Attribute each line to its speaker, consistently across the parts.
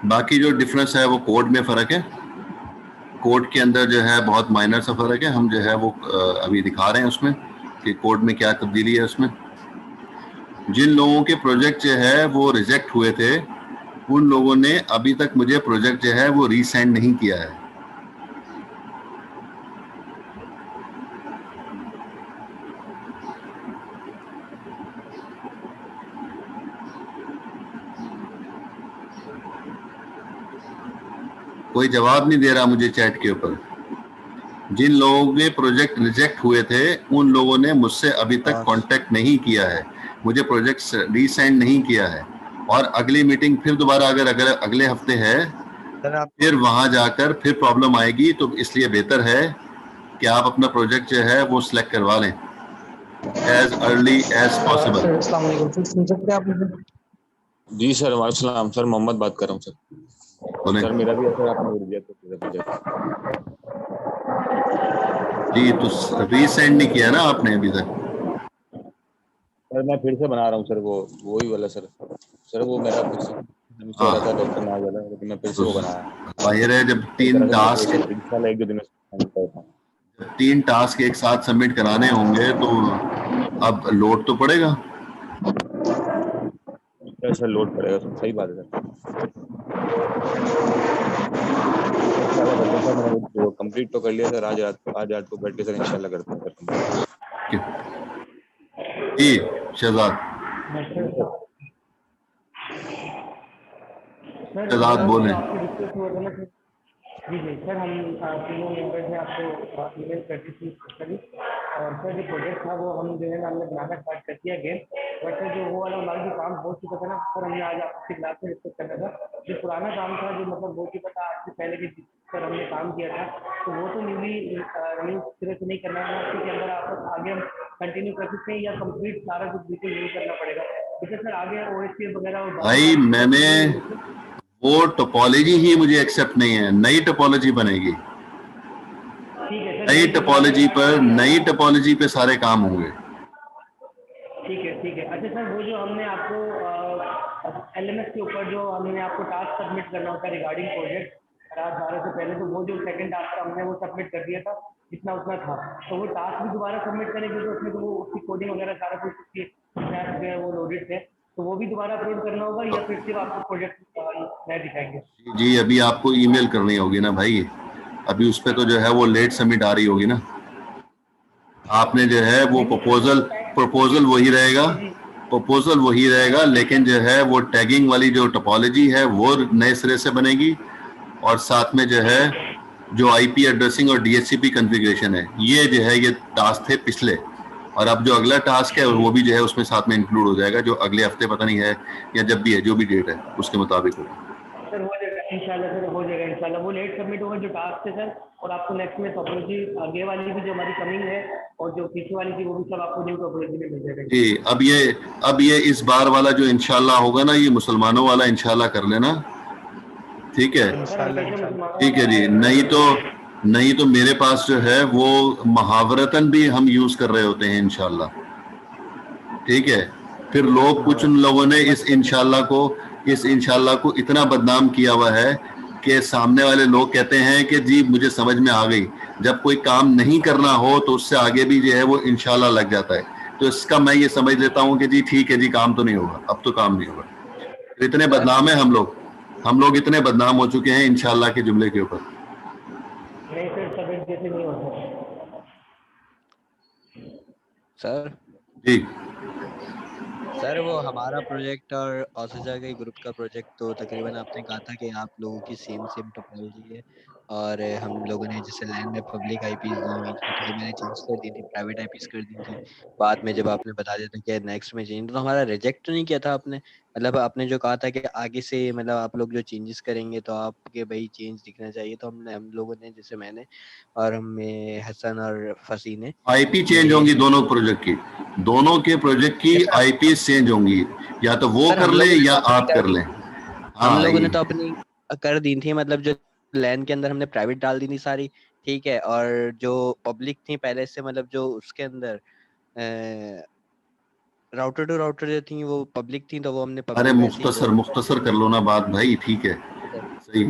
Speaker 1: बाकी जो डिफरेंस है वो कोड में फर्क है। कोड के अंदर जो है बहुत माइनर सा फर्क है। हम जो है वो अभी दिखा रहे हैं उसमें कि कोड में क्या तब्दीली है। उसमें जिन लोगों के प्रोजेक्ट जो है वो रिजेक्ट हुए थे, उन लोगों ने अभी तक मुझे प्रोजेक्ट जो है वो रीसेंड नहीं किया है। कोई जवाब नहीं दे रहा मुझे चैट के ऊपर। जिन लोगों के प्रोजेक्ट रिजेक्ट हुए थे, उन लोगों ने मुझसे अभी तक कांटेक्ट नहीं किया है, मुझे प्रोजेक्ट रीसेंड नहीं किया है। और अगली मीटिंग फिर दोबारा अगर अगले हफ्ते है, फिर वहां जाकर फिर प्रॉब्लम आएगी। तो इसलिए बेहतर है कि आप अपना प्रोजेक्ट जो है वो सिलेक्ट करवा लें एज अर्ली एज पॉसिबल।
Speaker 2: जी सर, वालेकुम सर, मोहम्मद बात कर रहा हूँ सर। सर मेरा भी ऐसा आपने रिजेक्ट कर दिया
Speaker 1: जी, तो रीसेंड नहीं किया ना आपने अभी तक?
Speaker 2: सर मैं फिर से बना रहा हूँ सर, वही वाला सर वो मेरा फिर से हो रहा था डॉक्टर नाज वाला, लेकिन मैं फिर से वो बनाया।
Speaker 1: जाहिर है जब तीन टास्क
Speaker 2: एक दो दिन में
Speaker 1: 3 टास्क एक साथ सबमिट कराने होंगे तो अब लोड तो पड़ेगा।
Speaker 2: सर लोड पड़ेगा सर, सही बात है सर। कंप्लीट तो कर लिया सर, आज रात को बैठ के सर इंशाल्लाह करते हैं सर।
Speaker 1: जी शहजाद, शहजाद बोले।
Speaker 3: जी जी सर, हम तीनों मेंबर्स ने आपको ईमेल कर दी थी करी। और सर जो प्रोजेक्ट था वो हम जो है ना हमने बनाना स्टार्ट कर दिया गेम। बट सर जो वो वाला हमारा जो काम हो चुका था ना सर, हमने आज आपकी क्लास में डिस्कस करना था। जो पुराना काम था जो मतलब हो चुका था आज से पहले के सर हमने काम किया था, तो वो तो न्यू सिरे से नहीं करना है, उसके अंदर आप आगे हम कंटिन्यू कर सकते हैं या कंप्लीट सारा कुछ बिल्कुल न्यू करना पड़ेगा? क्योंकि सर आगे OSP वगैरह
Speaker 1: भाई मैंने वो टोपोलॉजी ही मुझे एक्सेप्ट नहीं है, नई टोपोलॉजी बनेगी। नई टोपोलॉजी पे सारे काम होंगे।
Speaker 3: ठीक है। अच्छा सर, वो जो हमने आपको LMS के ऊपर जो हमने आपको टास्क सबमिट करना होता है रिगार्डिंग प्रोजेक्ट रात 12 से पहले, तो वो जो सेकंड टास्क हमने वो सबमिट कर दिया था जितना उतना था, तो वो टास्क भी दोबारा सबमिट करेंगे तो उसमें तो वो उसकी कोडिंग वगैरह सारा कुछ उसकी स्नैप्स जो है वो लोडेड थे, तो वो भी दोबारा अपलोड करना होगा या फिर सिर्फ आपको प्रोजेक्ट नया दिखाएंगे?
Speaker 1: जी अभी आपको ईमेल करनी होगी ना भाई, अभी उस पर तो जो है वो लेट सबमिट आ रही होगी ना। आपने जो है वो प्रपोजल वही रहेगा, लेकिन जो है वो टैगिंग वाली जो टोपोलॉजी है वो नए सिरे से बनेगी। और साथ में जो है जो IP एड्रेसिंग और DHCP कॉन्फ़िगरेशन है, ये जो है ये टास्क थे पिछले, और अब जो अगला टास्क है वो भी जो है उसमें साथ में इंक्लूड हो जाएगा, जो अगले हफ्ते पता नहीं है या जब भी है, जो भी डेट है उसके मुताबिक होगा।
Speaker 3: सर हो जाएगा इंशाल्लाह, सर हो जाएगा इंशाल्लाह। वो लेट सबमिट होगा जो टास्क है सर, और आपको नेक्स्ट में टोपोलॉजी आगे वाली भी जो हमारी कमिंग है और जो पीछे वाली थी वो भी सब आपको न्यू टोपोलॉजी में मिल जाएगा
Speaker 1: जी। अब ये इस बार वाला जो इंशाल्लाह होगा ना, ये मुसलमानों वाला इंशाल्लाह कर लेना, ठीक है? ठीक है जी। नहीं तो मेरे पास जो है वो मुहावरतन भी हम यूज कर रहे होते हैं इंशाल्लाह, ठीक है? फिर लोग कुछ उन लोगों ने इस इंशाल्लाह को इतना बदनाम किया हुआ है कि सामने वाले लोग कहते हैं कि जी मुझे समझ में आ गई, जब कोई काम नहीं करना हो तो उससे आगे भी जो है वो इंशाल्लाह लग जाता है। तो इसका मैं ये समझ लेता हूँ कि जी ठीक है जी, काम तो नहीं होगा, अब तो काम नहीं होगा। इतने बदनाम है हम लोग इतने बदनाम हो चुके हैं इंशाल्लाह के जुमले के ऊपर।
Speaker 3: नहीं सर, सब एक जैसे नहीं होता
Speaker 4: सर।
Speaker 1: जी
Speaker 4: सर वो हमारा प्रोजेक्ट और औसजा के ग्रुप का प्रोजेक्ट तो तकरीबन आपने कहा था कि आप लोगों की सेम टोपोलॉजी है, और हम लोगों ने जैसे लैन में पब्लिक आईपीज दी हुई थी, तो वो मैंने चेंज कर दी थी, प्राइवेट आईपीज कर दी थी। बाद में जब आपने बता दिया था कि नेक्स्ट में चेंज, तो हमारा रिजेक्ट तो नहीं किया था आपने? मतलब आपने जो कहा था कि आगे से मतलब आप लोग जो चेंजेस करेंगे तो आपके भाई चेंज दिखना चाहिए, तो हम लोगों ने, जैसे मैंने और हमें हसन और फसी ने
Speaker 1: आईपी चेंज
Speaker 4: ये
Speaker 1: होंगी दोनों प्रोजेक्ट की, दोनों के प्रोजेक्ट की
Speaker 4: जैसा
Speaker 1: आईपी चेंज होंगी, या तो वो
Speaker 4: सर
Speaker 1: कर
Speaker 4: हम
Speaker 1: ले
Speaker 4: लोगों ने
Speaker 1: या
Speaker 4: तो अपनी
Speaker 1: आप
Speaker 4: कर
Speaker 1: कर
Speaker 4: दी
Speaker 1: लें।
Speaker 4: थी। हम
Speaker 1: हाँ
Speaker 4: लोगों ने
Speaker 1: ये
Speaker 4: तो अपनी कर दी थी, मतलब जो लैन के अंदर हमने प्राइवेट डाल दी थी सारी, ठीक है, और जो पब्लिक थी पहले से, मतलब जो उसके अंदर राउटर टू राउटर जो थी वो पब्लिक थी, तो वो हमने
Speaker 1: अरे
Speaker 4: पब्लिक वैसे ही
Speaker 1: मुख्तसर
Speaker 4: छोड़ दिया।
Speaker 1: मुख्तसर कर लो ना बात भाई, ठीक है
Speaker 4: सर,
Speaker 1: सही।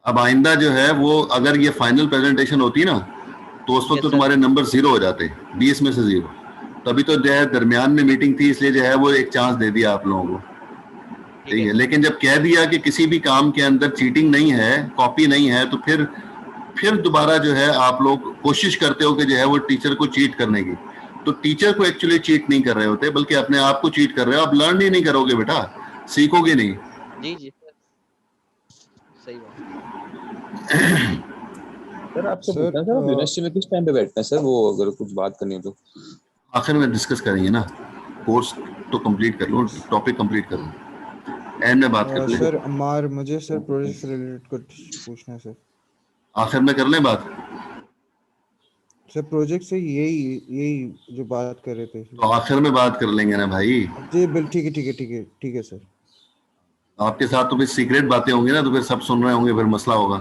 Speaker 1: अब आइंदा जो है वो अगर ये फाइनल प्रेजेंटेशन होती ना तो उस वक्त तो
Speaker 4: यस सर,
Speaker 1: तुम्हारे नंबर 0 हो जाते, 20 में से 0। तभी तो जो है दरमियान में मीटिंग थी, इसलिए जो है वो एक चांस दे दिया आप लोगों को,
Speaker 4: ठीक
Speaker 1: ठीक
Speaker 4: है
Speaker 1: है।
Speaker 4: सर।
Speaker 1: लेकिन जब कह दिया कि किसी भी काम के अंदर चीटिंग नहीं है, कॉपी नहीं है, तो फिर दोबारा जो है आप लोग कोशिश करते हो कि जो है वो टीचर को चीट करने की। तो टीचर को एक्चुअली चीट नहीं कर रहे होते, बल्कि अपने आप को चीट कर रहे हो। आप लर्न ही नहीं करोगे बेटा, सीखोगे नहीं।
Speaker 4: जी जी सर, सही बात।
Speaker 2: सर आपसे
Speaker 5: सर
Speaker 2: पूछना है, सर आप यूनिवर्सिटी में किस टाइम पे बैठते हैं सर, वो अगर कुछ बात करनी हो तो?
Speaker 1: आखिर में डिस्कस करेंगे ना, कोर्स तो कंप्लीट कर लो, टॉपिक कंप्लीट कर लो, एंड में बात करते
Speaker 5: सर
Speaker 1: हैं।
Speaker 5: अमार, मुझे सर प्रोजेक्ट से रिलेटेड कुछ पूछना है सर।
Speaker 1: आखिर में कर लें बात,
Speaker 5: सर प्रोजेक्ट से यही यही जो बात कर रहे थे।
Speaker 1: तो आखिर में बात कर लेंगे ना भाई।
Speaker 5: जी बिल, ठीक है ठीक है ठीक है ठीक है सर।
Speaker 1: आपके साथ तो फिर सीक्रेट बातें होंगी ना, तो फिर सब सुन रहे होंगे, फिर मसला होगा।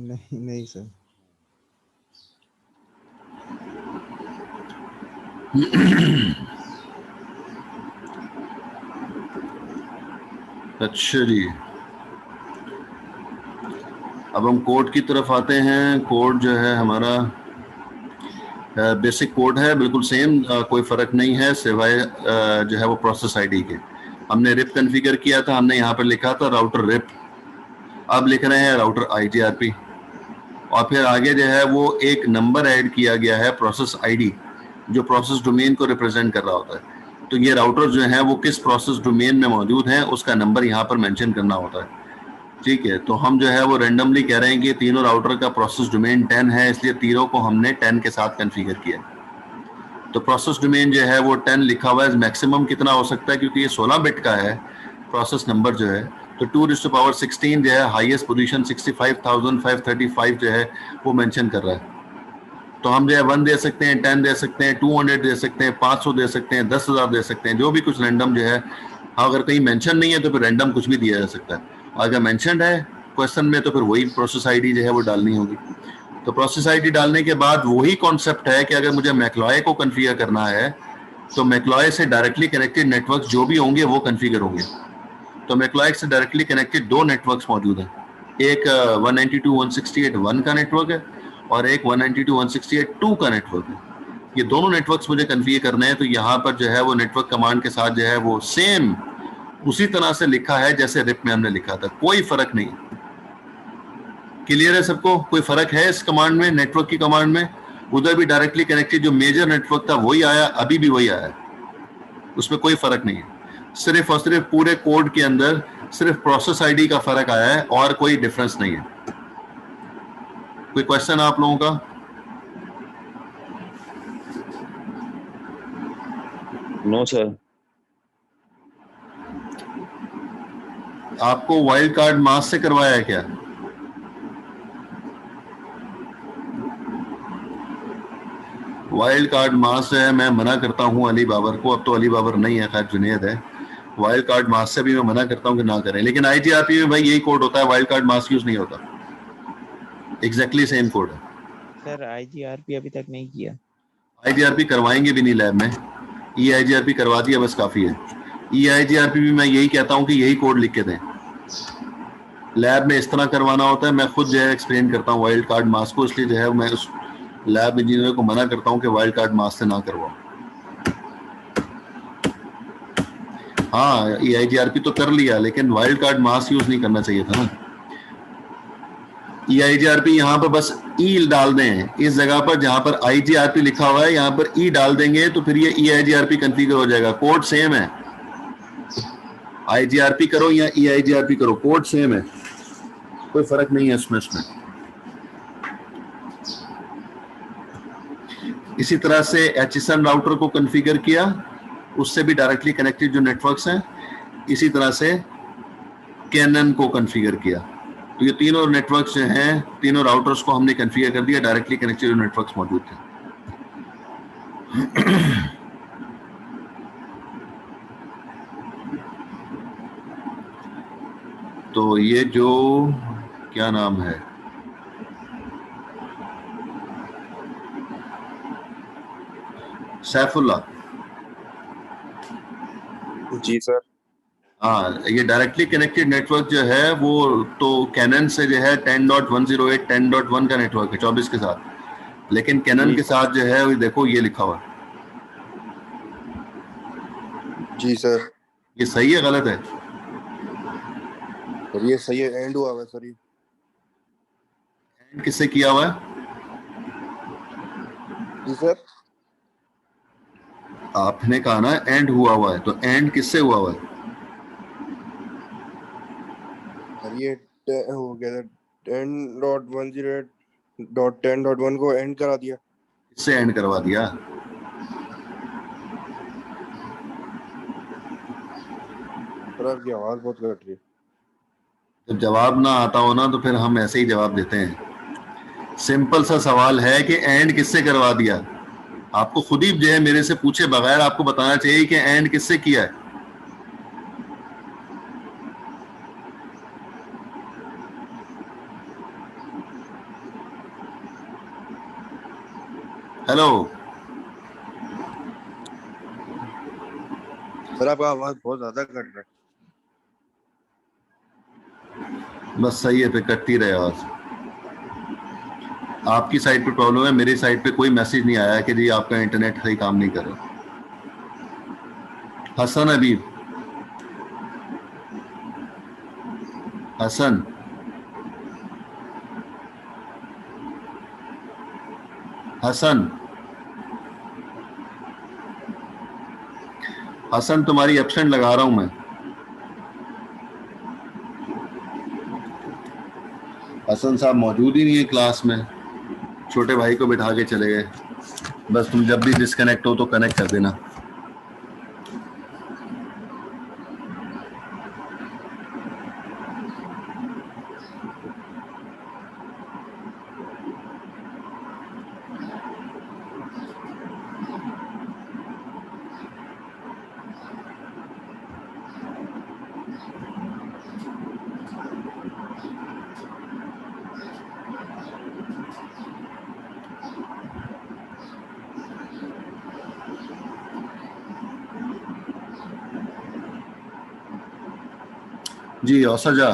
Speaker 5: नहीं नहीं सर।
Speaker 1: अच्छा जी, अब हम कोड की तरफ आते हैं। कोड जो है हमारा बेसिक कोड है, बिल्कुल सेम, कोई फ़र्क नहीं है सिवाय जो है वो प्रोसेस आईडी के। हमने रिप कॉन्फ़िगर किया था, हमने यहाँ पर लिखा था राउटर रिप, अब लिख रहे हैं राउटर आईजीआरपी। और फिर आगे जो है वो एक नंबर ऐड किया गया है, प्रोसेस आईडी, जो प्रोसेस डोमेन को रिप्रेजेंट कर रहा होता है। तो ये राउटर जो है वो किस प्रोसेस डोमेन में मौजूद है उसका नंबर यहाँ पर मेंशन करना होता है, ठीक है। तो हम जो है वो रेंडमली कह रहे हैं कि तीनों राउटर का प्रोसेस डोमेन 10 है, इसलिए तीनों को हमने 10 के साथ कॉन्फ़िगर किया। तो प्रोसेस डोमेन जो है वो 10 लिखा हुआ है। मैक्सिमम कितना हो सकता है, क्योंकि ये 16 बिट का है प्रोसेस नंबर जो है, तो 2⁻16 जो है हाईएस्ट पोजीशन 65,535 जो है वो मेंशन कर रहा है। तो हम जो है 1 दे सकते हैं, 10 दे सकते हैं, 200 दे सकते हैं, 500 दे सकते हैं, 10,000 दे सकते हैं, जो भी कुछ रैंडम जो है। अगर कहीं मेंशन नहीं है तो फिर रैंडम कुछ भी दिया जा सकता है। अगर मेंशनड है क्वेश्चन में तो फिर वही प्रोसेस आईडी जो है वो डालनी होगी। तो प्रोसेस आईडी डालने के बाद वही कॉन्सेप्ट है कि अगर मुझे मैक्लॉय को कॉन्फ़िगर करना है तो मैक्लॉय से डायरेक्टली कनेक्टेड नेटवर्क जो भी होंगे वो कॉन्फ़िगर होंगे। तो मैक्लॉय से डायरेक्टली कनेक्टेड 2 नेटवर्क्स मौजूद हैं, एक 192.168.1 का नेटवर्क है और एक 192.168.2 का नेटवर्क है। ये दोनों नेटवर्क्स मुझे कॉन्फ़िगर करने हैं। तो यहाँ पर जो है वो नेटवर्क कमांड के साथ जो है वो सेम उसी तरह से लिखा है जैसे रिप में हमने लिखा था, कोई फर्क नहीं। क्लियर है सबको? कोई फर्क है इस कमांड में, नेटवर्क की कमांड में? उधर भी डायरेक्टली कनेक्टेड जो मेजर नेटवर्क था वही आया, अभी भी वही आया, उसमें कोई फर्क नहीं है। सिर्फ और सिर्फ पूरे कोड के अंदर सिर्फ प्रोसेस आईडी का फर्क आया है और कोई डिफरेंस नहीं है। कोई क्वेश्चन आप लोगों का?
Speaker 2: No sir.
Speaker 1: आपको वाइल्ड कार्ड मास से करवाया है क्या? वाइल्ड कार्ड मास है, मैं मना करता हूं अली बाबर को, अब तो अली बाबर नहीं है, खैर जुनेद है। वाइल्ड कार्ड मास से भी मैं मना करता हूं कि ना करें, लेकिन आईजीआरपी में भाई यही कोड होता है, वाइल्ड कार्ड मास यूज नहीं होता, एग्जैक्टली सेम कोड है।
Speaker 6: सर आईजीआरपी अभी तक नहीं किया।
Speaker 1: आईजीआरपी करवाएंगे भी नहीं लैब में, ई आईजीआरपी करवा दिया बस काफी है। ई आईजीआरपी भी मैं यही कहता हूं कि यही कोड लिख के दें, लैब में इस तरह करवाना होता है। मैं खुद जो है एक्सप्लेन करता हूँ वाइल्ड कार्ड मास को, इसलिए जो है मैं उस लैब इंजीनियर को मना करता हूँ कि वाइल्ड कार्ड मास से ना करवाओ। हाँ ई आईजीआरपी तो कर लिया, लेकिन वाइल्ड कार्ड मास यूज नहीं करना चाहिए था ना। ई आईजीआरपी यहाँ पर बस ई डाल दें, इस जगह पर जहां पर आईजीआरपी लिखा हुआ है यहाँ पर ई डाल देंगे तो फिर ये ई आईजीआरपी कॉन्फ़िगर हो जाएगा। कोड सेम है, आईजीआरपी करो या ई आईजीआरपी करो, कोड सेम है। कोई फर्क नहीं है इसमें। इसी तरह से HSN राउटर को कॉन्फ़िगर किया, उससे भी डायरेक्टली कनेक्टेड जो नेटवर्क्स हैं, इसी तरह से कैनन को कॉन्फ़िगर किया। तो ये तीनों नेटवर्क्स जो हैं, तीनों राउटर्स को हमने कॉन्फ़िगर कर दिया, डायरेक्टली कनेक्टेड जो नेटवर्क्स मौजूद थे। तो ये जो क्या नाम है, सैफुल्ला,
Speaker 7: जी सर।
Speaker 1: हाँ, ये डायरेक्टली कनेक्टेड नेटवर्क जो है वो तो कैनन से जो है 10.108 10.1 का नेटवर्क है 24 के साथ, लेकिन कैनन के साथ जो है देखो ये लिखा हुआ है।
Speaker 7: जी सर।
Speaker 1: ये सही है गलत है?
Speaker 7: सर ये सही है, एंड हुआ है सर। ये
Speaker 1: एंड किससे किया हुआ है?
Speaker 7: जी सर।
Speaker 1: आपने कहा ना एंड हुआ हुआ है, तो एंड किससे हुआ हुआ है?
Speaker 7: सर ये हो गया था 10.108.10.1 को एंड करा दिया।
Speaker 1: किससे एंड करवा दिया?
Speaker 7: सर आपकी आवाज बहुत कट रही है।
Speaker 1: जब जवाब ना आता हो ना तो फिर हम ऐसे ही जवाब देते हैं। सिंपल सा सवाल है कि एंड किससे करवा दिया। आपको खुद ही जो है मेरे से पूछे बगैर आपको बताना चाहिए कि एंड किससे किया है। हेलो
Speaker 7: सर आपका आवाज बहुत ज्यादा कट रहा है।
Speaker 1: बस सही है, फिर कटती रहे आवाज। आपकी साइड पे प्रॉब्लम है, मेरी साइड पे कोई मैसेज नहीं आया कि जी आपका इंटरनेट सही काम नहीं कर रहा। हसन हबीब, हसन, हसन, हसन तुम्हारी एब्सेंट लगा रहा हूं मैं। हसन साहब मौजूद ही नहीं है क्लास में, छोटे भाई को बिठा के चले गए। बस तुम जब भी डिस्कनेक्ट हो तो कनेक्ट कर देना। जी औसजा,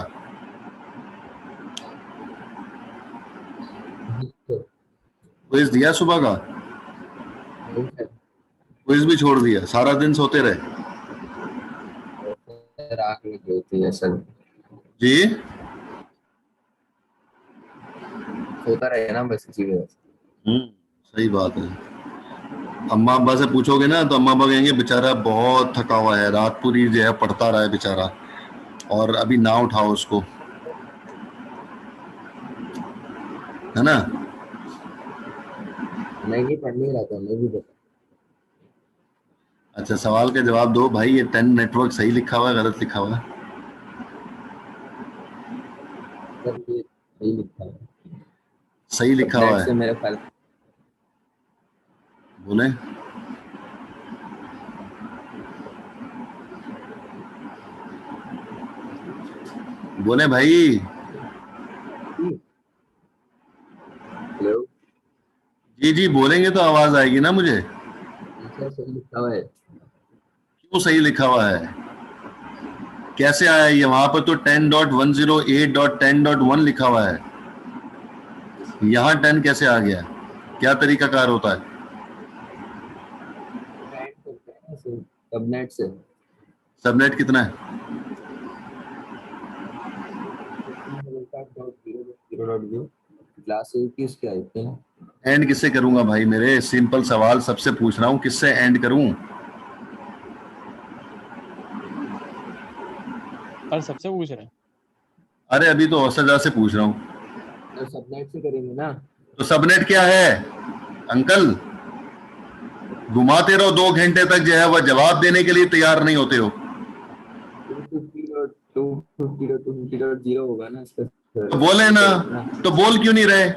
Speaker 1: क्विज दिया सुबह का? क्विज भी छोड़ दिया, सारा दिन सोते रहे?
Speaker 8: रात में होती है सर,
Speaker 1: जी
Speaker 8: सोता रहे ना बस इसी वजह से।
Speaker 1: सही बात है। अम्मा अब्बा से पूछोगे ना तो अम्मा अब्बा कहेंगे बेचारा बहुत थका हुआ है, रात पूरी जो है पढ़ता रहा है बेचारा, और अभी ना उठाओ उसको, है ना?
Speaker 8: मैं ही पढ़ नहीं रहा था, मैं भी पता।
Speaker 1: अच्छा, सवाल का जवाब दो भाई। ये 10 नेटवर्क सही लिखा हुआ है गलत लिखा हुआ है?
Speaker 8: सर ये सही लिखा है,
Speaker 1: सही लिखा हुआ
Speaker 8: सबनेट से
Speaker 1: है,
Speaker 8: मेरे ख्याल।
Speaker 1: बोले बोले भाई।
Speaker 8: हेलो,
Speaker 1: जी जी बोलेंगे तो आवाज आएगी ना मुझे।
Speaker 8: सर सही लिखा हुआ है।
Speaker 1: क्यों सही लिखा हुआ है? कैसे आया ये? वहां पर तो 10.108.10.1 लिखा हुआ है, यहाँ 10 कैसे आ गया? क्या तरीकाकार होता है?
Speaker 8: सबनेट से।
Speaker 1: सबनेट कितना है?
Speaker 8: क्लास 21 के आए थे ना।
Speaker 1: एंड किससे करूंगा भाई? मेरे सिंपल सवाल सबसे पूछ रहा हूँ, किससे एंड करूं?
Speaker 9: और सबसे पूछ रहे हैं।
Speaker 1: अरे अभी तो औसजा से पूछ रहा हूँ।
Speaker 8: सर सबनेट से करेंगे ना।
Speaker 1: तो सबनेट क्या है अंकल? घुमाते रहो 2 घंटे तक, जो है वह जवाब देने के लिए तैयार नहीं होते हो।
Speaker 8: 250.250.250.0 होगा ना इसका सर।
Speaker 1: तो बोले ना, तो बोल क्यों नहीं रहे?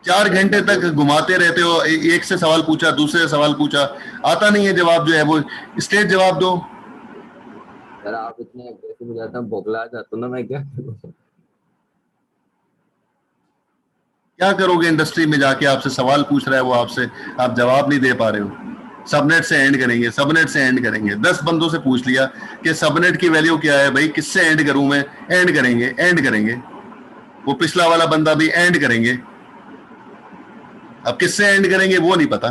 Speaker 1: 4 घंटे तक घुमाते रहते हो, एक से सवाल पूछा, दूसरे से सवाल पूछा, आता नहीं है जवाब, जो है वो स्ट्रेट जवाब दो।
Speaker 8: सर आप इतने अग्रेसिव हो जाते हैं, बौखला जाता हूं ना मैं, क्या करूं?
Speaker 1: क्या करोगे? इंडस्ट्री में जाके आपसे सवाल पूछ रहा है वो, आपसे आप जवाब नहीं दे पा रहे हो। सबनेट से एंड करेंगे, सबनेट से एंड करेंगे। 10 बंदों से पूछ लिया कि सबनेट की वैल्यू क्या है भाई, किससे एंड करूं मैं? एंड करेंगे, एंड करेंगे। वो पिछला वाला बंदा भी एंड करेंगे। अब किससे एंड करेंगे वो नहीं पता।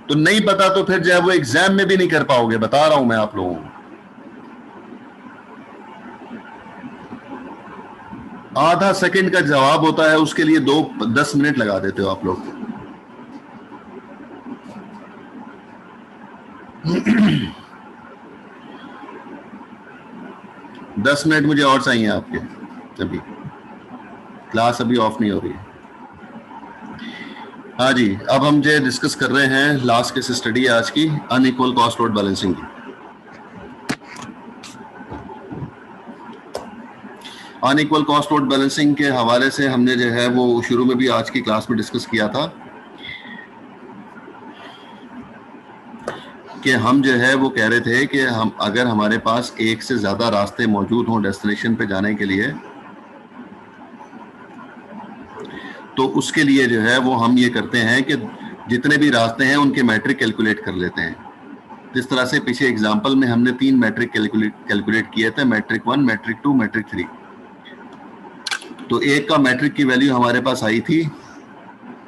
Speaker 1: तो नहीं पता तो फिर जो है वो एग्जाम में भी नहीं कर पाओगे, बता रहा हूं मैं आप लोगों को। आधा सेकंड का जवाब होता है, उसके लिए 10 मिनट लगा देते हो आप लोग। दस मिनट मुझे और चाहिए आपके। अभी क्लास अभी ऑफ नहीं हो रही है। हाँ जी, अब हम जो डिस्कस कर रहे हैं लास्ट केस स्टडी है आज की, अनइक्वल कॉस्ट लोड बैलेंसिंग की। अनइक्वल कॉस्ट लोड बैलेंसिंग के हवाले से हमने जो है वो शुरू में भी आज की क्लास में डिस्कस किया था कि हम जो है वो कह रहे थे कि हम अगर हमारे पास एक से ज्यादा रास्ते मौजूद हों डेस्टिनेशन पे जाने के लिए, तो उसके लिए जो है वो हम ये करते हैं कि जितने भी रास्ते हैं उनके मैट्रिक कैलकुलेट कर लेते हैं। जिस तरह से पीछे एग्जांपल में हमने 3 मैट्रिक कैलकुलेट किए थे, मैट्रिक 1, मैट्रिक 2, मैट्रिक 3। तो एक का मैट्रिक की वैल्यू हमारे पास आई थी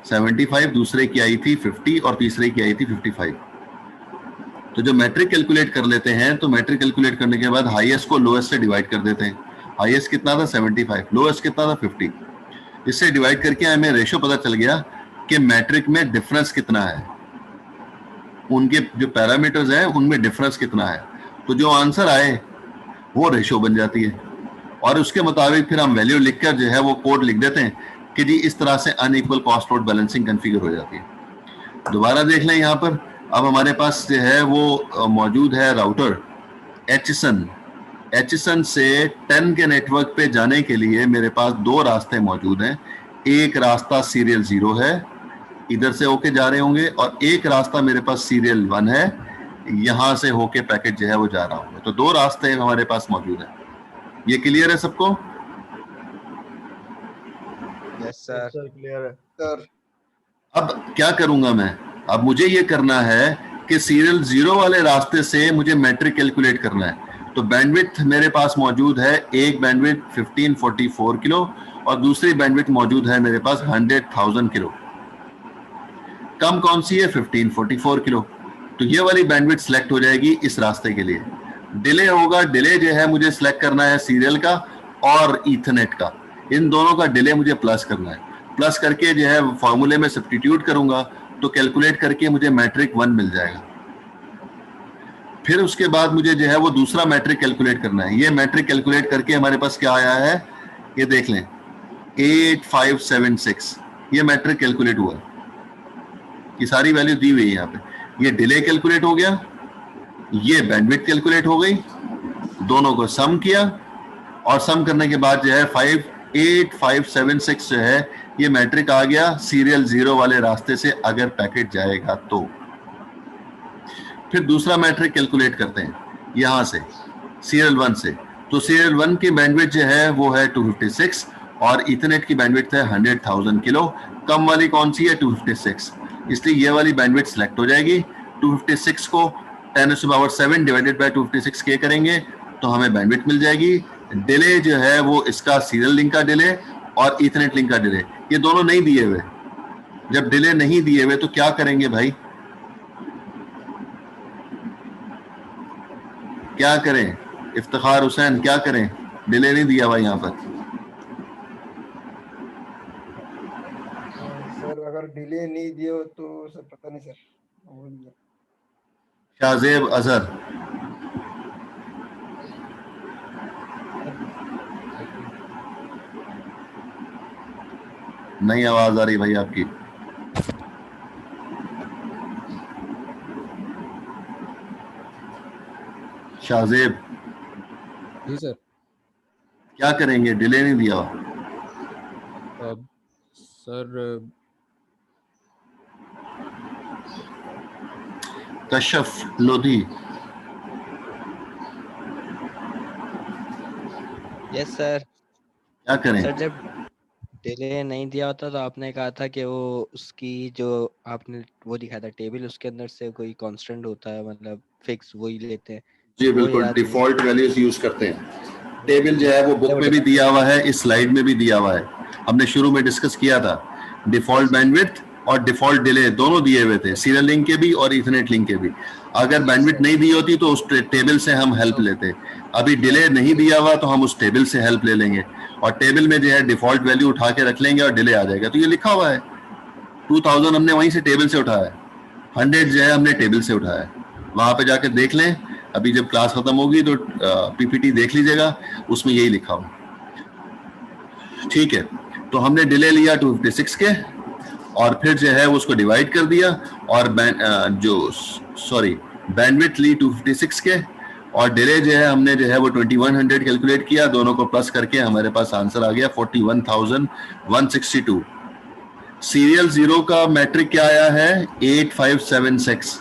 Speaker 1: 75, दूसरे की आई थी 50 और तीसरे की आई थी 55। तो जो मैट्रिक कैलकुलेट कर लेते हैं, तो मैट्रिक कैलकुलेट करने के बाद हाईएस्ट को लोएस्ट से डिवाइड कर देते हैं। हाईएस्ट कितना था 75, लोएस्ट कितना था 50। इससे डिवाइड करके हमें रेशो पता चल गया कि मैट्रिक में डिफरेंस कितना है, उनके जो पैरामीटर्स हैं उनमें डिफरेंस कितना है। तो जो आंसर आए वो रेशो बन जाती है, और उसके मुताबिक फिर हम वैल्यू लिखकर जो है वो कोड लिख देते हैं कि जी इस तरह से unequal cost load balancing configure हो जाती है। दोबारा देख लें यहाँ पर, अब हमारे पास जो है वो मौजूद है राउटर एचसन। एचसन से 10 के नेटवर्क पे जाने के लिए मेरे पास 2 रास्ते मौजूद हैं। एक रास्ता सीरियल 0 है, इधर से होके जा रहे होंगे, और एक रास्ता मेरे पास सीरियल 1 है, यहां से होके पैकेट जो है वो जा रहा होगा। तो 2 रास्ते हमारे पास मौजूद हैं। ये क्लियर है सबको?
Speaker 6: Yes sir.
Speaker 7: क्लियर है सर।
Speaker 1: अब क्या करूंगा मैं? अब मुझे ये करना है कि सीरियल 0 वाले रास्ते से मुझे मैट्रिक कैलकुलेट करना है। तो बैंडविड्थ मेरे पास मौजूद है, एक बैंडविड्थ 1544 किलो और दूसरी बैंडविड्थ मौजूद है मेरे पास 100,000 किलो। कम कौन सी है? 1544 किलो। तो ये वाली बैंडविड्थ सिलेक्ट हो जाएगी इस रास्ते के लिए। डिले होगा, डिले जो है मुझे सिलेक्ट करना है सीरियल का और ईथरनेट का, इन दोनों का डिले मुझे प्लस करना है। प्लस करके जो है फॉर्मूले में सब्स्टिट्यूट करूंगा तो कैलकुलेट करके मुझे मैट्रिक 1 मिल जाएगा। फिर उसके बाद मुझे जो है वो दूसरा मैट्रिक कैलकुलेट करना है। ये मैट्रिक कैलकुलेट करके हमारे पास क्या आया है ये देख लें, 8576। ये मैट्रिक कैलकुलेट हुआ, ये सारी वैल्यू दी हुई है यहाँ पे। ये डिले कैलकुलेट हो गया, ये बैंडविड्थ कैलकुलेट हो गई, दोनों को सम किया और सम करने के बाद जो है 8576 जो है ये मैट्रिक आ गया सीरियल 0 वाले रास्ते से अगर पैकेट जाएगा तो। फिर दूसरा मैट्रिक कैलकुलेट करते हैं यहां से सीरियल 1 से। तो सीरियल 1 की बैंडविड्थ जो है वो है 256 और इथरनेट की बैंडविड्थ है 100,000 किलो। कम वाली कौन सी है? 256, इसलिए ये वाली बैंडविड्थ सिलेक्ट हो जाएगी। 256 को 10⁻7 डिवाइडेड बाय 256 के करेंगे तो हमें बैंडविड्थ मिल जाएगी। डिले जो है वो इसका सीरियल लिंक का डिले और इथरनेट लिंक का डिले, ये दोनों नहीं दिए हुए। जब डिले नहीं दिए हुए तो क्या करेंगे भाई? क्या करें इफ्तिखार हुसैन, क्या करें? डिले नहीं दिया हुआ यहाँ पर।
Speaker 7: सर अगर डिले नहीं दिए हो तो सर पता नहीं सर।
Speaker 1: शाहजेब अजहर, नहीं आवाज आ रही भाई आपकी। शाहजेब
Speaker 2: जी सर।
Speaker 1: क्या करेंगे, डिले नहीं दिया?
Speaker 2: Sir
Speaker 1: Kashaf Lodhi,
Speaker 4: yes sir.
Speaker 1: क्या करें?
Speaker 4: सर जब डिले नहीं दिया होता तो आपने कहा था कि वो उसकी जो आपने वो दिखाया था टेबल, उसके अंदर से कोई कांस्टेंट होता है, मतलब फिक्स वही लेते हैं,
Speaker 1: जी
Speaker 4: वो
Speaker 1: बिल्कुल,
Speaker 4: याद नहीं।
Speaker 1: डिफॉल्ट वैल्यूज यूज करते हैं। टेबल जो है वो बुक में भी दिया हुआ है, इस स्लाइड में भी दिया हुआ है, हमने शुरू में डिस्कस किया था। डिफॉल्ट बैंडविड्थ और डिफॉल्ट डिले दोनों दिए हुए थे, सीरियल लिंक के भी और इथरनेट लिंक के भी। अगर बैंडविड्थ नहीं दी होती तो उस टेबल से हम हेल्प लेते। अभी डिले नहीं दिया हुआ तो हम उस टेबल से हेल्प ले लेंगे, और टेबल में जो है डिफॉल्ट वैल्यू उठा के रख लेंगे और डिले आ जाएगा। तो ये लिखा हुआ है 2000 हमने वहीं से टेबल से उठाया है, 100 जो है हमने टेबल से उठाया है। वहां पे जाकर देख लें, अभी जब क्लास खत्म होगी तो पीपीटी देख लीजिएगा, उसमें यही लिखा हो। ठीक है, तो हमने डिले लिया 256 के, और फिर जो है उसको डिवाइड कर दिया, और बैंडविड्थ ली 256 के, और डिले जो है हमने जो है वो 2100 कैलकुलेट किया, दोनों को प्लस करके हमारे पास आंसर आ गया 41,162। सीरियल 0 का मैट्रिक क्या आया है? 8576।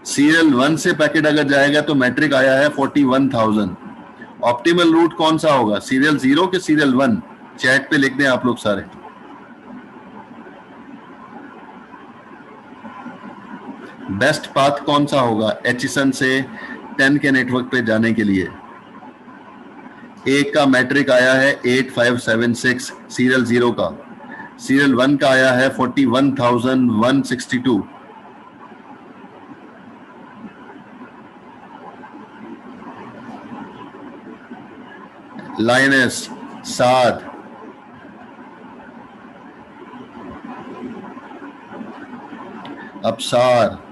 Speaker 1: सीरियल 1 से पैकेट अगर जाएगा तो मैट्रिक आया है 41,000। ऑप्टिमल रूट कौन सा होगा, सीरियल 0 के सीरियल 1? चैट पे लिख दें आप लोग सारे। बेस्ट पाथ कौन सा होगा एचसन से 10 के नेटवर्क पे जाने के लिए? एक का मैट्रिक आया है 8576 सीरियल 0 का, सीरियल 1 का आया है 41,162। लाइनस, साद, अबसार,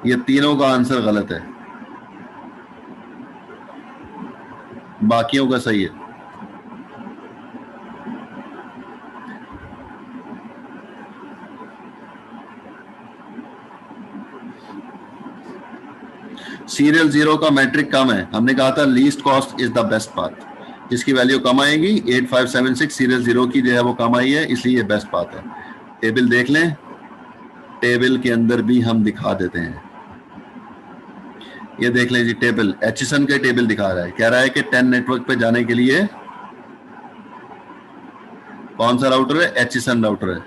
Speaker 1: ये तीनों का आंसर गलत है, बाकियों का सही है। सीरियल 0 का मैट्रिक कम है, हमने कहा था least cost is the best path, जिसकी वैल्यू कम आएगी 8576 सीरियल 0 की जो है वो कम आई है, इसलिए ये बेस्ट पाथ है। टेबल देख लें, टेबल के अंदर भी हम दिखा देते हैं, ये देख लें जी टेबल, एचसन का टेबल दिखा रहा है, कह रहा है कि 10 नेटवर्क पे जाने के लिए कौन सा राउटर है? एचसन राउटर है।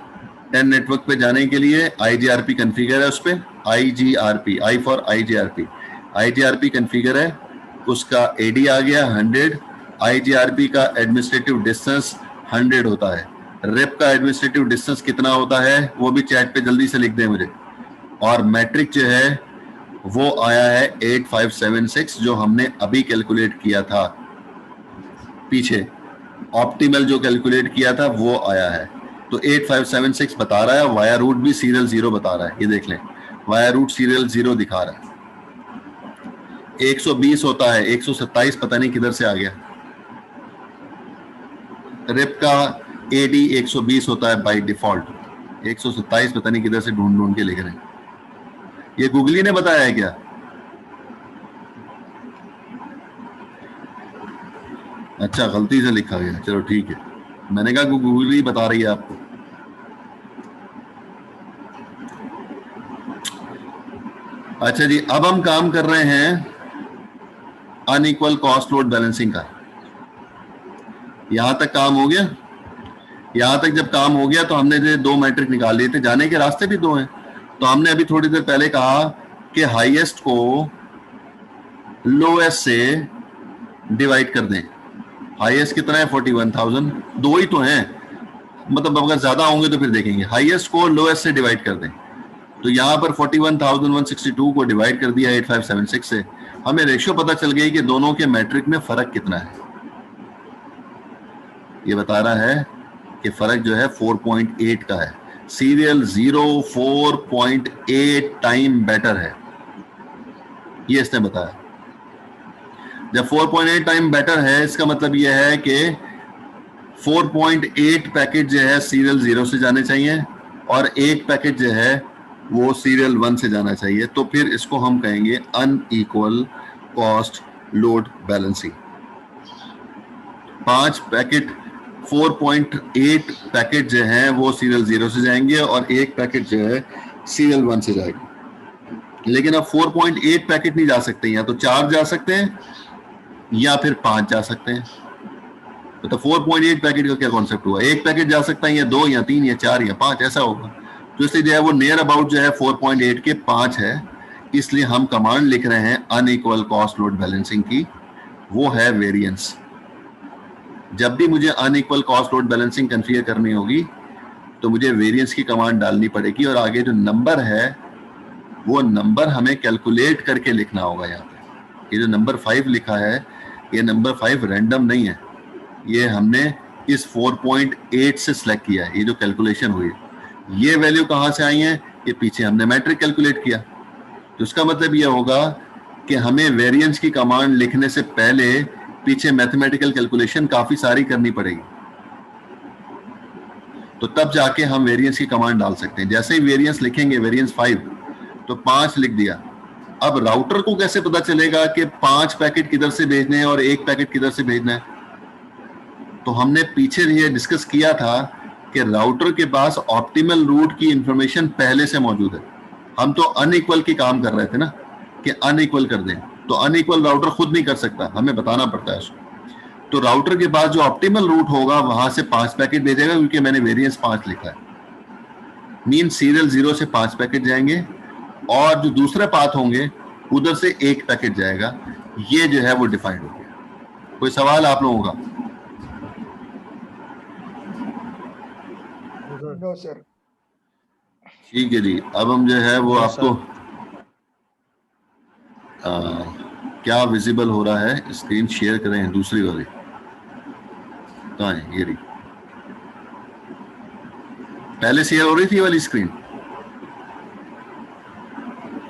Speaker 1: 10 नेटवर्क पे जाने के लिए IGRP कॉन्फ़िगर है, उस पे IGRP, I for IGRP configure है, उसका AD आ गया 100, IGRP का एडमिनिस्ट्रेटिव डिस्टेंस 100 होता है। रेप का एडमिनिस्ट्रेटिव डिस्टेंस कितना होता है वो भी चैट पे जल्दी से लिख दें मुझे। और मैट्रिक जो है वो आया है 8576, जो हमने अभी कैलकुलेट किया था पीछे, ऑप्टिमल जो कैलकुलेट किया था वो आया है। तो 8576 बता रहा है, वाया रूट भी सीरियल 0 बता रहा है, ये देख लें, वाया रूट सीरियल 0 दिखा रहा है। 120 होता है, 127 पता नहीं किधर से आ गया। रिप का AD 120 होता है बाय डिफॉल्ट, 127 पता नहीं किधर से ढूंढ के लिख रहे हैं। ये गूगली ने बताया है क्या? अच्छा, गलती से लिखा गया, चलो ठीक है, मैंने कहा गूगली बता रही है आपको। अच्छा जी, अब हम काम कर रहे हैं अनइक्वल कॉस्ट लोड बैलेंसिंग का। यहां तक काम हो गया? यहां तक जब काम हो गया तो हमने जो 2 मैट्रिक निकाल लिए थे, जाने के रास्ते भी 2 हैं। तो हमने अभी थोड़ी देर पहले कहा कि हाईएस्ट को लोएस्ट से डिवाइड कर दें। हाईएस्ट कितना है? 41,000, 2 ही तो हैं, मतलब अगर ज्यादा होंगे तो फिर देखेंगे। हाईएस्ट को लोएस्ट से डिवाइड कर दें, तो यहाँ पर 41,162 को डिवाइड कर दिया 8576 से, हमें रेशियो पता चल गई कि दोनों के मैट्रिक में फर्क कितना है। ये बता रहा है कि फर्क जो है 4.8 का है। सीरियल 0 4.8 टाइम बेटर है, ये इसने बताया। जब 4.8 टाइम बेटर है, इसका मतलब यह है कि 4.8 पैकेट जो है सीरियल 0 से जाने चाहिए और एक पैकेट जो है वो सीरियल 1 से जाना चाहिए। तो फिर इसको हम कहेंगे unequal cost load balancing. 5 packet 4.8 packet जो है वो सीरियल 0 से जाएंगे और एक पैकेट जो है सीरियल 1 से जाएगा। लेकिन अब 4.8 पैकेट नहीं जा सकते, या तो 4 जा सकते हैं या फिर 5 जा सकते हैं। तो 4.8 पैकेट का क्या कॉन्सेप्ट हुआ? एक पैकेट जा सकता है या 2 या 3 या 4 या 5 ऐसा होगा। तो इसलिए जो है वो नियर अबाउट जो है 4.8 के 5 है, इसलिए हम कमांड लिख रहे हैं अनइक्वल कॉस्ट लोड बैलेंसिंग की, वो है वेरिएंस। जब भी मुझे unequal cost load balancing configure करनी होगी तो मुझे वेरिएंस की कमांड डालनी पड़ेगी और आगे जो नंबर है वो नंबर हमें कैलकुलेट करके लिखना होगा। यहाँ पे ये जो नंबर 5 लिखा है, ये नंबर 5 रैंडम नहीं है, ये हमने इस 4.8 से सिलेक्ट किया है। ये जो कैलकुलेशन हुई ये वैल्यू कहाँ से आई है? ये पीछे हमने मैट्रिक कैलकुलेट किया। तो इसका मतलब ये होगा कि हमें वेरिएंस की कमांड लिखने से पहले पीछे मैथमेटिकल कैलकुलेशन काफी सारी करनी पड़ेगी, तो तब जाके हम वेरिएंस की कमांड डाल सकते हैं। जैसे ही वेरिएंस लिखेंगे वेरिएंस 5 तो 5 लिख दिया। अब राउटर को कैसे पता चलेगा कि 5 पैकेट किधर से भेजने हैं और एक पैकेट किधर से भेजना है? तो हमने पीछे ये डिस्कस किया था कि राउटर के पास ऑप्टिमल रूट की इंफॉर्मेशन पहले से मौजूद है। हम तो अनइक्वल की काम कर रहे थे ना कि अनइक्वल कर दें, तो अनइक्वल राउटर खुद नहीं कर सकता, हमें बताना पड़ता है उसको। तो राउटर के पास जो ऑप्टिमल रूट होगा वहां से 5 पैकेट भेजेगा, क्योंकि मैंने वेरिएंस 5 लिखा है। मीन सीरियल 0 से 5 पैकेट जाएंगे और जो दूसरे पाथ होंगे उधर से एक पैकेट जाएगा। ये जो है वो डिफाइंड हो गया। कोई सवाल आप लोगों का?
Speaker 7: No sir.
Speaker 1: ठीक है जी। अब हम जो है वो आपको क्या विजिबल हो रहा है, स्क्रीन शेयर करें दूसरी वाली, कहाँ है? ये रही, पहले शेयर हो रही थी वाली स्क्रीन,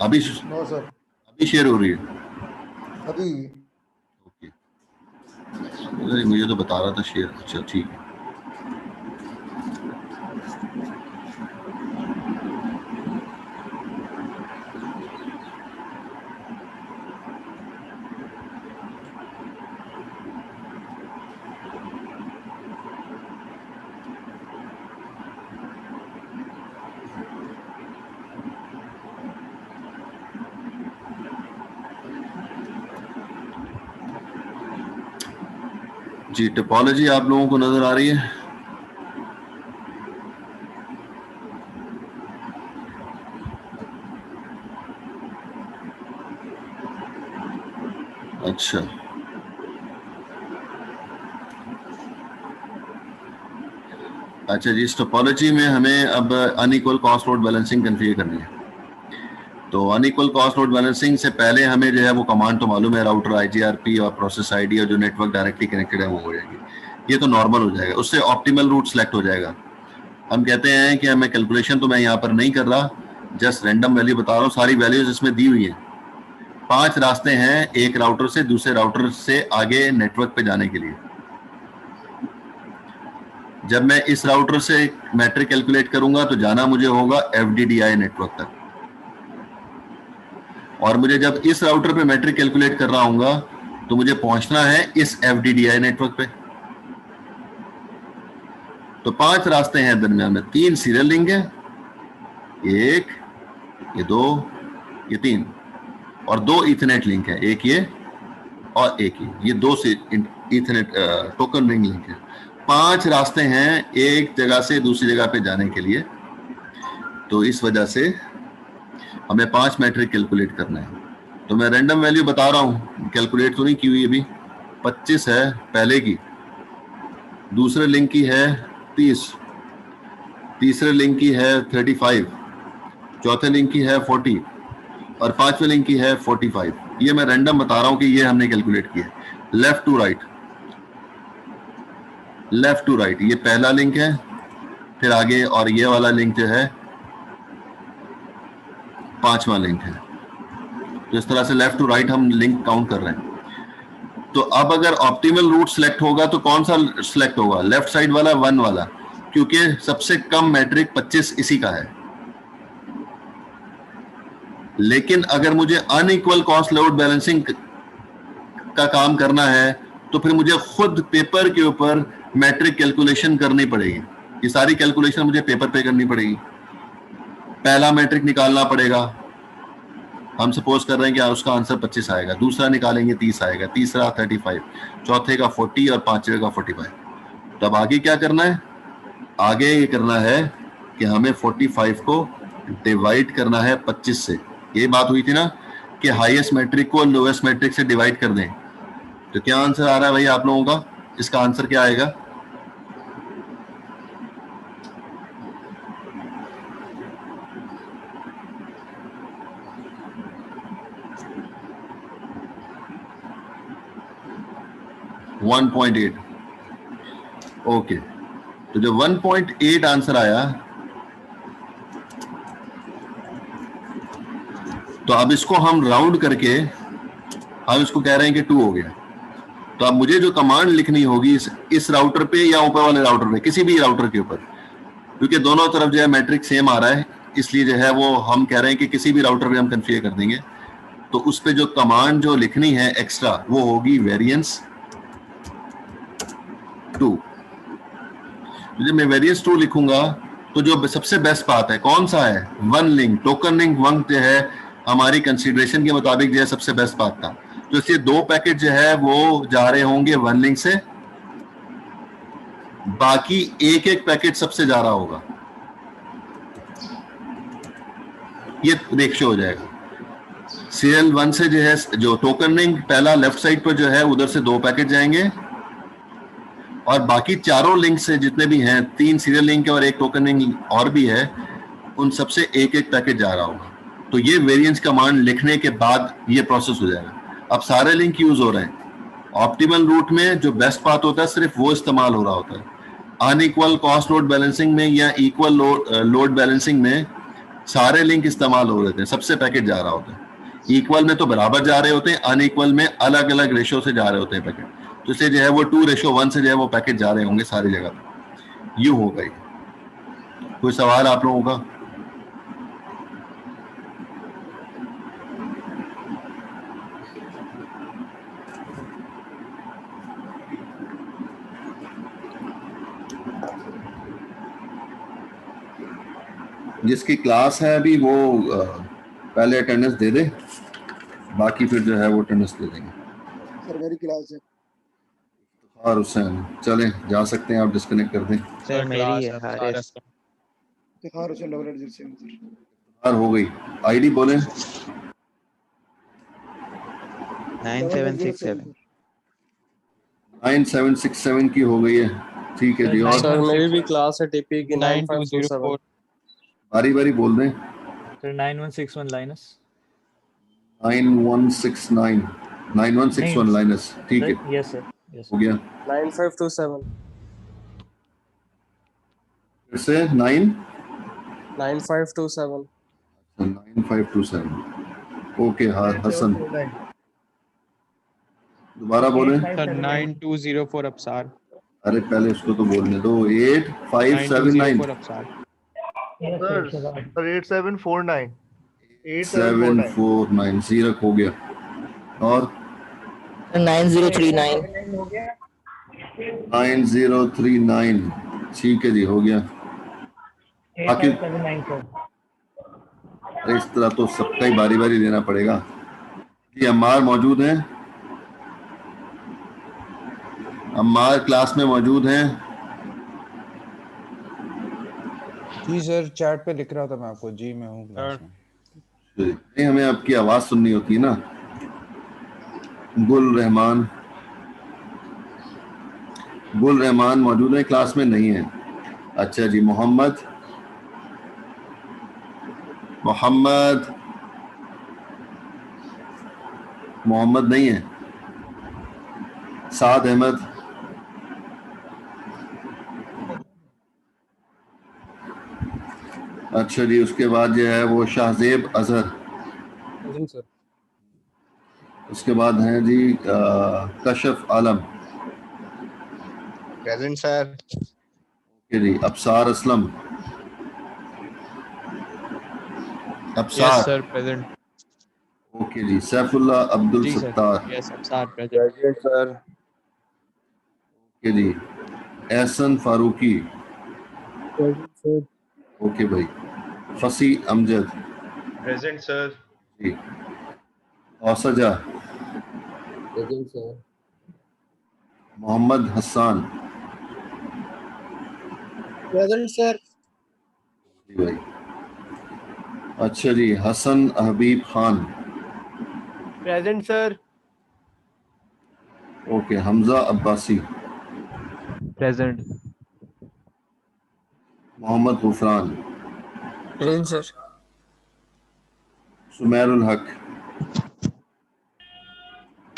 Speaker 1: अभी
Speaker 7: नो सर,
Speaker 1: अभी शेयर हो रही है।
Speaker 7: अभी
Speaker 1: ओके, अरे मुझे तो बता रहा था शेयर। अच्छा ठीक है। जी, टोपोलॉजी आप लोगों को नजर आ रही है? अच्छा, अच्छा जी। इस टोपोलॉजी में हमें अब unequal cost load balancing configure करनी है। तो अनइक्वल कॉस्ट लोड बैलेंसिंग से पहले हमें जो है वो कमांड तो मालूम है, राउटर IGRP और प्रोसेस आईडी और जो नेटवर्क डायरेक्टली कनेक्टेड है वो हो जाएगी। ये तो नॉर्मल हो जाएगा, उससे ऑप्टिमल रूट सेलेक्ट हो जाएगा। हम कहते हैं कि हमें कैलकुलेशन तो मैं यहाँ पर नहीं कर रहा, जस्ट रैंडम वैल्यू बता रहा हूँ। सारी वैल्यूज इसमें दी हुई है। 5 रास्ते हैं एक राउटर से दूसरे राउटर से आगे नेटवर्क पे जाने के लिए। जब मैं इस राउटर से मैट्रिक कैलकुलेट करूंगा तो जाना मुझे होगा FDDI नेटवर्क तक, और मुझे जब इस राउटर पे मैट्रिक कैलकुलेट कर रहा हूंगा तो मुझे पहुंचना है इस FDDI नेटवर्क पे। तो 5 रास्ते हैं दरमियान में, 3 सीरियल लिंक है, एक, ये 2, ये 3, और 2 इथरनेट लिंक है, एक ये और एक ये 2 से इथरनेट टोकन रिंग लिंक है। 5 रास्ते हैं एक जगह से दूसरी जगह पे जाने के लिए। तो इस वजह से हमें 5 मैट्रिक कैलकुलेट करना है। तो मैं रैंडम वैल्यू बता रहा हूँ, कैलकुलेट तो नहीं की हुई अभी। 25 है पहले की, दूसरे लिंक की है 30, तीसरे लिंक की है 35, चौथे लिंक की है 40 और 5वें लिंक की है 45। ये मैं रैंडम बता रहा हूँ कि ये हमने कैलकुलेट किया। Left to right, left to right, ये पहला लिंक है, फिर आगे, और ये वाला लिंक जो है 5वां लिंक है। तो इस तरह से लेफ्ट टू राइट हम लिंक काउंट कर रहे हैं। तो अब अगर ऑप्टिमल रूट सिलेक्ट होगा तो कौन सा सिलेक्ट होगा? लेफ्ट साइड वाला, 1 वाला, क्योंकि सबसे कम मैट्रिक 25 इसी का है। लेकिन अगर मुझे अनइक्वल कॉस्ट लोड बैलेंसिंग का काम करना है तो फिर मुझे खुद पेपर के ऊपर मैट्रिक कैलकुलेशन करनी पड़ेगी। ये सारी कैलकुलेशन मुझे पेपर पे करनी पड़ेगी। पहला मैट्रिक निकालना पड़ेगा, हम सपोज कर रहे हैं कि उसका आंसर 25 आएगा, दूसरा निकालेंगे 30 आएगा, तीसरा 35, चौथे का 40 और पांचवे का 45। तो अब आगे क्या करना है? आगे ये करना है कि हमें 45 को डिवाइड करना है 25 से। ये बात हुई थी ना कि हाईएस्ट मैट्रिक को लोएस्ट मैट्रिक से डिवाइड कर दें। तो क्या आंसर आ रहा है भाई आप लोगों का? इसका आंसर क्या आएगा? ओके, तो जब 1.8 आंसर आया तो अब इसको हम राउंड करके हम इसको कह रहे हैं कि 2 हो गया। तो अब मुझे जो कमांड लिखनी होगी इस राउटर पे या ऊपर वाले राउटर पे, किसी भी राउटर के ऊपर, क्योंकि दोनों तरफ जो है मैट्रिक सेम आ रहा है, इसलिए जो है वो हम कह रहे हैं कि किसी भी राउटर पे हम कन्फिगर कर देंगे। तो उस पे जो कमांड जो लिखनी है एक्स्ट्रा वो होगी वेरिएंस 2। जब मैं वेरिएंस 2 लिखूंगा तो जो सबसे बेस्ट पाथ है कौन सा है? One link, token link one जो है हमारी कंसीडरेशन के मुताबिक जो है सबसे बेस्ट पाथ था। तो इसलिए 2 पैकेट जो है वो जा रहे होंगे वन लिंक से, बाकी एक एक पैकेट सबसे जा रहा होगा। ये रेशियो हो जाएगा। सीरियल 1 से जो है जो टोकन लिंक पहला लेफ्ट साइड पर जो है उधर से 2 पैकेट जाएंगे, और बाकी चारों लिंक से जितने भी हैं, 3 सीरियल लिंक और 1 टोकन लिंक और भी है, उन सबसे एक एक पैकेट जा रहा होगा। तो ये वेरिएंस कमांड लिखने के बाद ये प्रोसेस हो जाएगा। अब सारे लिंक यूज हो रहे हैं। ऑप्टिमल रूट में जो बेस्ट पाथ होता है सिर्फ वो इस्तेमाल हो रहा होता है। अनइक्वल कॉस्ट लोड बैलेंसिंग में या इक्वल लोड बैलेंसिंग में सारे लिंक इस्तेमाल हो रहे थे, सबसे पैकेट जा रहा होता है। इक्वल में तो बराबर जा रहे होते हैं, अनइक्वल में अलग अलग रेशो से जा रहे होते हैं पैकेट। तो इसलिए जो है वो 2:1 से जो है वो पैकेट जा रहे होंगे सारी जगह पे। यूं हो गई। कोई सवाल आप लोगों का? जिसकी क्लास है अभी वो पहले अटेंडेंस दे दे, बाकी फिर जो है वो अटेंडेंस दे देंगे।
Speaker 7: सर मेरी क्लास है।
Speaker 1: और हुसैन चलें, जा सकते हैं, आप डिस्कनेक्ट कर दें।
Speaker 6: सर मेरी है हारिस।
Speaker 7: इफ्तिखार हुसैन डबल एट से सर।
Speaker 1: और हो गई। आईडी बोले।
Speaker 6: 9767
Speaker 1: 9767 की हो गई है। ठीक है जी। और
Speaker 9: सर मेरी भी क्लास है टीपी की 9527।
Speaker 1: बारी बारी बोल दें।
Speaker 10: सर 9161 लाइनस
Speaker 1: 9169 9161 लाइनस। ठीक है,
Speaker 10: यस सर, यस
Speaker 1: हो गया।
Speaker 9: 9527
Speaker 1: फिर से 9
Speaker 9: 9527
Speaker 1: 9527। ओके हाँ हसन दोबारा बोले।
Speaker 6: सर 9204 अबसार।
Speaker 1: अरे पहले उसको तो बोलने दो। 8579
Speaker 6: अबसार।
Speaker 10: सर 8749
Speaker 1: 749 जीरक हो गया। और
Speaker 11: 9039
Speaker 1: 9039 ठीक है जी, हो गया। बाकी इस तरह तो सबका ही बारी बारी देना पड़ेगा जी। अम्मार मौजूद हैं? अम्मार क्लास में मौजूद हैं?
Speaker 5: जी सर, चैट पे लिख रहा था मैं आपको। जी मैं हूँ क्लास में।
Speaker 1: नहीं, हमें आपकी आवाज सुननी होती है ना। गुल रहमान मौजूद है क्लास में? नहीं है। अच्छा जी। मोहम्मद नहीं है। साद अहमद अच्छा जी। उसके बाद जो है वो शाहजेब अजहर।
Speaker 9: जी सर।
Speaker 1: उसके बाद हैं जी Kashaf Alam.
Speaker 4: Present sir.
Speaker 1: Okay जी, Absar Aslam.
Speaker 6: Yes,
Speaker 1: Absar.
Speaker 6: sir. Present.
Speaker 1: Okay जी, Saifullah Abdul
Speaker 6: ji, sir.
Speaker 1: Sattar.
Speaker 6: Yes, Absar. Present.
Speaker 9: Present, sir.
Speaker 1: Okay जी, Ehsan Farooqui.
Speaker 9: Present, sir.
Speaker 1: Okay भाई, फसी अमजद।
Speaker 11: Present sir.
Speaker 1: जी, Ausja.
Speaker 8: Present sir.
Speaker 1: Mohammad Hasan.
Speaker 9: Present, sir.
Speaker 1: जी भाई। अच्छा जी, Hasan Habib Khan.
Speaker 9: Present, sir.
Speaker 1: Okay, Hamza Abbasi.
Speaker 6: Present.
Speaker 1: Mohammad Gufran.
Speaker 9: Present, sir.
Speaker 1: Sumerul Haq.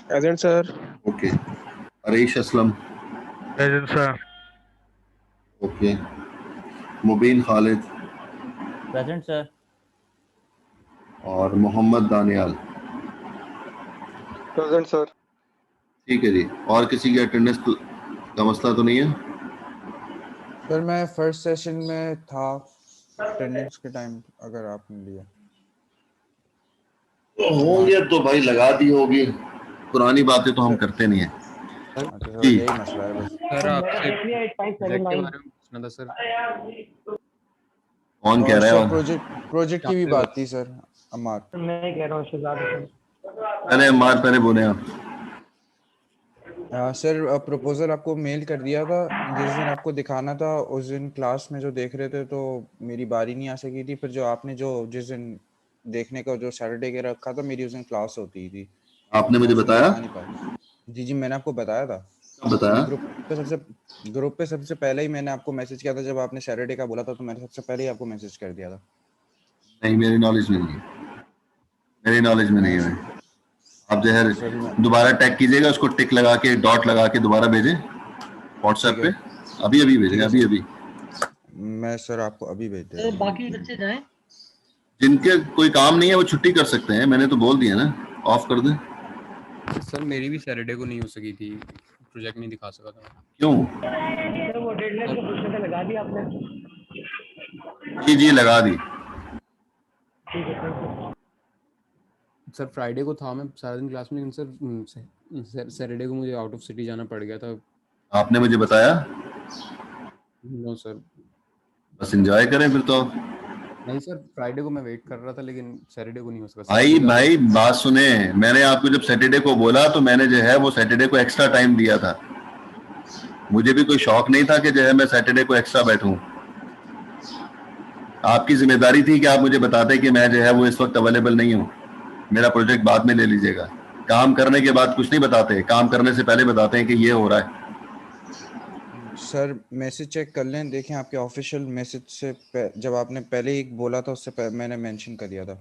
Speaker 9: Present, sir.
Speaker 1: Okay, Arish Aslam.
Speaker 10: Present, sir.
Speaker 1: Okay, Mubeen Khalid
Speaker 10: Present, sir.
Speaker 1: और Mohammad Daniyal.
Speaker 9: Present, sir.
Speaker 1: ठीक है जी, और किसी की अटेंडेंस का मसला तो नहीं है?
Speaker 5: सर मैं फर्स्ट सेशन में था अटेंडेंस के टाइम, अगर आपने लिया
Speaker 1: तो होंगे तो भाई लगा दी होगी, पुरानी बातें तो हम करते नहीं है।
Speaker 5: अच्छा सर,
Speaker 1: जी।
Speaker 5: यही मसला है बस।
Speaker 6: सर
Speaker 3: मैंने
Speaker 6: आपसे
Speaker 3: देख लिया
Speaker 6: प्रोजेक्ट के
Speaker 3: 8579।
Speaker 6: बारे में पूछना था सर।
Speaker 1: कौन कह
Speaker 5: और
Speaker 1: रहा
Speaker 5: सर
Speaker 1: है?
Speaker 5: प्रोजेक्ट की भी
Speaker 6: आपने
Speaker 5: बात थी सर, अमार।
Speaker 3: मैं कह रहा हूँ शहजाद हुसैन।
Speaker 1: पहले अम्मार, पहले बोले आप।
Speaker 5: सर प्रपोजल आपको मेल कर दिया था, जिस दिन आपको दिखाना था उस दिन क्लास में जो देख रहे थे तो मेरी बारी नहीं आ सकी थी। फिर जो आपने जो जिस दिन देखने का जो सैटरडे के रखा था, मेरी उस दिन क्लास होती थी,
Speaker 1: आपने
Speaker 5: मैं
Speaker 1: मुझे
Speaker 5: उस दिन
Speaker 1: बताया?
Speaker 5: दिखा नहीं पाया। जी जी, मैंने आपको बताया था।
Speaker 1: कब बताया?
Speaker 5: ग्रुप पे सबसे पहले ही मैंने आपको मैसेज किया था, जब आपने सैटरडे का बोला था तो मैंने सबसे पहले ही आपको मैसेज कर दिया था।
Speaker 1: नहीं, मेरी नॉलेज में नहीं है, मेरी नॉलेज में नहीं है। आप जो
Speaker 5: अच्छा सर,
Speaker 1: है दोबारा टैग कीजिएगा, उसको टिक लगा के डॉट लगा के दोबारा भेजें व्हाट्सएप
Speaker 5: ठीक
Speaker 1: पे।
Speaker 5: है,
Speaker 1: अभी अभी भेजें,
Speaker 5: ठीक है
Speaker 1: अभी
Speaker 5: सर।
Speaker 1: अभी।
Speaker 5: मैं सर आपको अभी भेज दे रहा हूँ।
Speaker 11: बाकी बच्चे जाएं।
Speaker 1: जिनके कोई काम नहीं है वो छुट्टी कर सकते हैं, मैंने तो बोल दिया ना, ऑफ कर दें।
Speaker 6: सर मेरी भी सैटरडे को नहीं हो सकी थी, प्रोजेक्ट नहीं दिखा सका था।
Speaker 1: क्यों?
Speaker 3: सर वो अटेंडेंस को पूछने का लगा दिया आपने?
Speaker 1: जी जी, लगा दी।
Speaker 3: ठीक है सर।
Speaker 6: सर फ्राइडे को था मैं सारा दिन क्लास में, लेकिन सर सैटरडे को मुझे आउट ऑफ सिटी जाना पड़ गया था।
Speaker 1: आपने मुझे बताया?
Speaker 6: No sir.
Speaker 1: बस एंजॉय करें फिर तो।
Speaker 6: नहीं सर, फ्राइडे को मैं वेट कर रहा था, लेकिन सैटरडे को नहीं हो सका।
Speaker 1: भाई भाई बात सुने, मैंने आपको जब सैटरडे को बोला तो मैंने जो है वो सैटरडे को एक्स्ट्रा टाइम दिया था। मुझे भी कोई शौक नहीं था कि जो है मैं सैटरडे को एक्स्ट्रा बैठूं। आपकी जिम्मेदारी थी कि आप मुझे बताते कि मैं जो है वो इस वक्त अवेलेबल नहीं हूं, मेरा प्रोजेक्ट बाद में ले लीजिएगा। काम करने के बाद कुछ नहीं बताते, काम करने से पहले बताते हैं कि ये हो रहा है।
Speaker 5: सर मैसेज चेक कर लें, देखें आपके ऑफिशियल मैसेज से जब आपने पहले एक बोला था उससे मैंने मेंशन कर दिया था।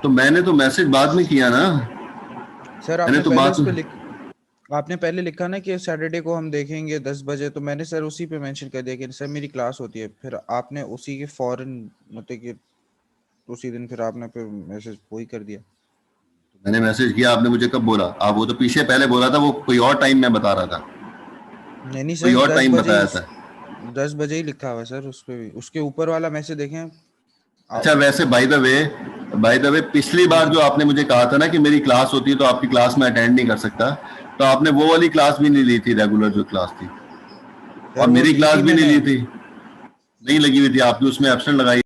Speaker 1: तो मैंने तो मैसेज बाद में किया ना
Speaker 5: सर
Speaker 1: मैंने
Speaker 5: आपने
Speaker 1: तो
Speaker 5: पहले
Speaker 1: बात
Speaker 5: उस पे आपने पहले लिखा ना कि सैटरडे को हम देखेंगे 10 बजे, तो मैंने सर उसी पे मेंशन कर दिया कि सर मेरी क्लास होती है। फिर आपने उसी के फौरन मतलब कि उसी दिन फिर आपने फिर मैसेज वही कर दिया।
Speaker 1: मैंने मैसेज किया, आपने मुझे कब बोला? आप वो तो पीछे पहले बोला था, वो कोई और टाइम मैं बता रहा था,
Speaker 5: नहीं
Speaker 1: कोई
Speaker 5: सर,
Speaker 1: और टाइम बताया था।
Speaker 5: 10 बजे ही लिखा हुआ है सर उस पे भी। उसके ऊपर वाला मैसेज देखें।
Speaker 1: अच्छा वैसे बाय द वे पिछली बार जो आपने मुझे कहा था ना कि मेरी क्लास होती है तो आपकी क्लास में अटेंड नहीं कर सकता, तो आपने वो वाली क्लास भी नहीं ली थी, रेगुलर जो क्लास थी, और मेरी क्लास भी नहीं ली थी, नहीं लगी हुई थी, आपने उसमें एब्सेंट लगाई।